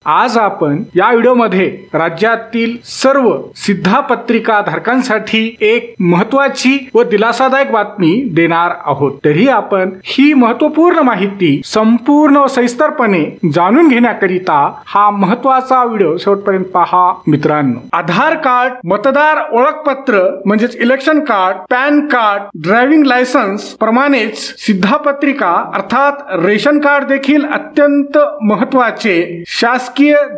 आज आपण या व्हिडिओमध्ये राज्यातील सर्व सिद्धापत्रिका धारकांसाठी एक महत्त्वाची व दिलासादायक बातमी देणार आहोत। तरी आपण ही महत्त्वपूर्ण माहिती संपूर्ण व सविस्तरपणे जाणून घेण्याकरिता हा महत्त्वाचा व्हिडिओ शेवटपर्यंत पहा मित्रांनो। आधार कार्ड, मतदार ओळखपत्र म्हणजेच election card, pan card, driving licence प्रमाणेच सिद्धापत्रिका अर्थात रेशन कार्ड देखील अत्यंत महत्त्वाचे शासकीय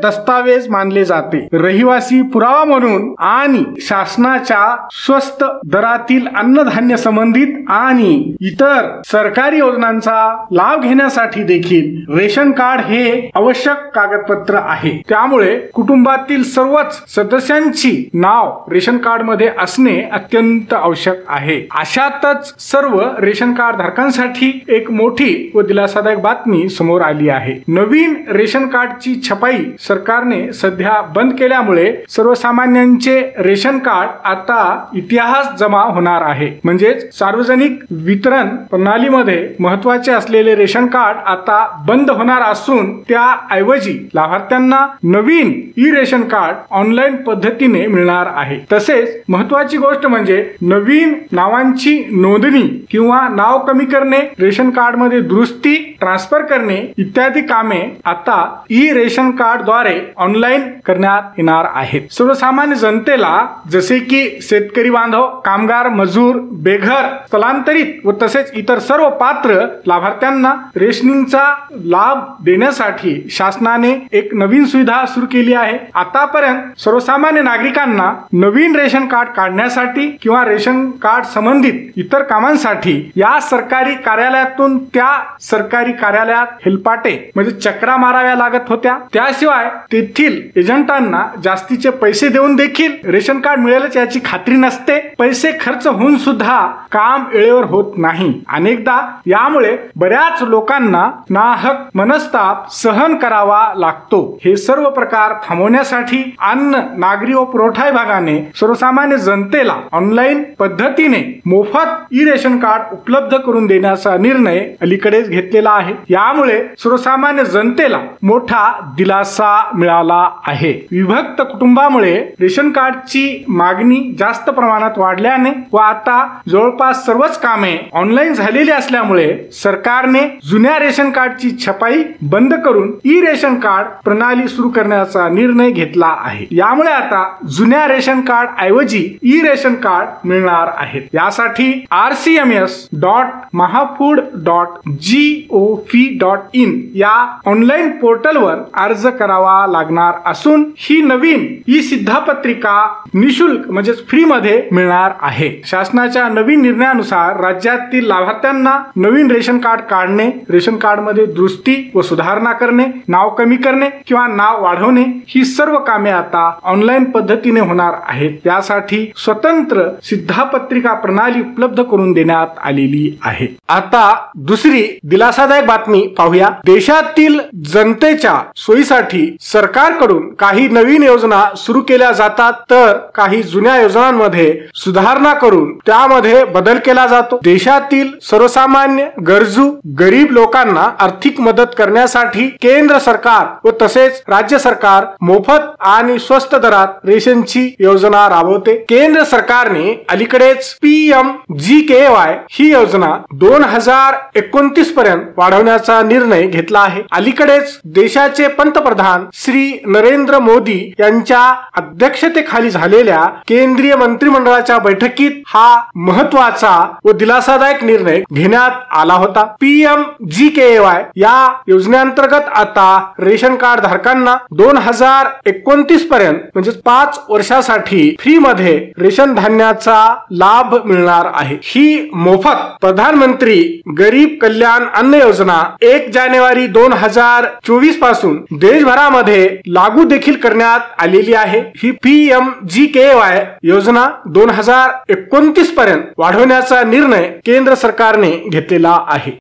दस्तावेज मानले जाते। रहिवासी पुरावा म्हणून आणि शासनाच्या स्वस्त दरातील अन्नधान्य संबंधित आणि इतर सरकारी योजनांचा लाभ घेण्यासाठी देखील रेशन कार्ड हे आवश्यक कागदपत्र आहे। त्यामुळे कुटुंबातील सर्वच सदस्यांची नाव रेशन कार्ड मध्ये असणे अत्यंत आवश्यक आहे। अशातच सर्व रेशन कार्ड धारकांसाठी एक मोठी व दिलासादायक बातमी समोर आली आहे। नवीन रेशन कार्डची छपाई सरकारने सध्या बंद केल्यामुळे सर्वसामान्यांचे रेशन कार्ड आता इतिहास जमा होणार आहे। म्हणजेच सार्वजनिक वितरण प्रणालीमध्ये महत्त्वाचे असलेले रेशन कार्ड आता बंद होणार असून त्याऐवजी लाभार्थ्यांना नवीन ई रेशन कार्ड ऑनलाईन पद्धतीने मिळणार आहे। तसेच महत्त्वाची गोष्ट म्हणजे नवीन नावांची नोंदणी किंवा नाव कमी करणे, रेशन कार्ड मध्ये दुरुस्ती, ट्रान्सफर करणे इत्यादी कामे आता ई रेशन कार्ड द्वारे ऑनलाईन करण्यात येणार आहेत। सर्वसामान्य जनतेला जसे की शेतकरी बांधव, कामगार, मजूर, बेघर, स्थलांतरित व तसेच इतर सर्व पात्र लाभार्थ्यांना रेशनिंगचा लाभ देण्यासाठी शासनाने एक नवीन सुविधा सुरू केली आहे। आतापर्यंत सर्वसामान्य नागरिकांना नवीन रेशन कार्ड काढण्यासाठी किंवा रेशन कार्ड संबंधित इतर कामांसाठी या सरकारी कार्यालयातून त्या सरकारी कार्यालयात हेलपाटे म्हणजे चक्रा माराव्या लागत होत्या। त्याशिवाय तेथील एजंटांना जास्तीचे पैसे देऊन देखील रेशन कार्ड मिळेलच याची खात्री नसते। पैसे खर्च होऊन सुद्धा काम वेळेवर होत नाही। अनेकदा यामुळे बऱ्याच लोकांना नाहक मनस्ताप सहन करावा लागतो। हे सर्व प्रकार थांबवण्यासाठी अन्न, नागरी व पुरवठा विभागाने सर्वसामान्य जनतेला ऑनलाईन पद्धतीने मोफत ई रेशन कार्ड उपलब्ध करून देण्याचा निर्णय अलीकडेच घेतलेला आहे। यामुळे सर्वसामान्य जनतेला मोठा दिलासा मिळाला आहे। विभक्त कुटुंबामुळे रेशन कार्डची मागणी जास्त प्रमाणात वाढल्याने व आता जवळपास सर्वच कामे ऑनलाईन झालेली असल्यामुळे सरकारने जुन्या रेशन कार्डची छपाई बंद करून ई रेशन कार्ड प्रणाली सुरू करण्याचा निर्णय घेतला आहे। यामुळे आता जुन्या रेशन कार्ड ऐवजी ई रेशन कार्ड मिळणार आहेत। यासाठी rcms.mahafood.gov.in या ऑनलाईन पोर्टलवर अर्ज करावा लागणार असून ही नवीन ई सिद्धापत्रिका निशुल्क म्हणजेच फ्री मध्ये मिळणार आहे। शासनाच्या नवीन निर्णयानुसार राज्यातील लाभार्थ्यांना नवीन रेशन कार्ड काढणे, रेशन कार्ड मध्ये दुरुस्ती व सुधारणा करणे, नाव कमी करणे किंवा नाव वाढवणे ही सर्व कामे आता ऑनलाईन पद्धतीने होणार आहेत। त्यासाठी स्वतंत्र सिद्धापत्रिका प्रणाली उपलब्ध करून देण्यात आलेली आहे। आता दुसरी दिलासादायक बातमी पाहूया। देशातील जनतेच्या सोयीसाठी सरकारकडून काही नवीन योजना सुरू केल्या जातात तर काही जुन्या योजनांमध्ये सुधारणा करून त्यामध्ये बदल केला जातो। देशातील सर्वसामान्य गरजू गरीब लोकांना आर्थिक मदत करण्यासाठी केंद्र सरकार व तसेच राज्य सरकार मोफत आणि स्वस्त दरात रेशनची योजना राबवते। केंद्र सरकारने अलीकडेच PMGKY ही योजना 2029 पर्यंत वाढवण्याचा निर्णय घेतला आहे। अलीकडेच देशाचे पंतप्रधान श्री नरेंद्र मोदी यांच्या अध्यक्षतेखाली झालेल्या केंद्रीय मंत्रिमंडळाच्या बैठकीत हा महत्त्वाचा व दिलासादायक निर्णय घेण्यात आला होता। PMGKY या योजनेअंतर्गत आता रेशन कार्ड धारकांना 2029 पर्यंत म्हणजे 5 वर्षासाठी फ्री मध्ये रेशन धान्याचा लाभ मिळणार आहे। ही मोफत प्रधानमंत्री गरीब कल्याण अन्न योजना 1 जानेवारी 2024 पासून देशभरामध्ये लागू देखील करण्यात आलेली आहे। ही PMGKY योजना 2029 पर्यंत वाढवण्याचा निर्णय केंद्र सरकारने घेतलेला आहे।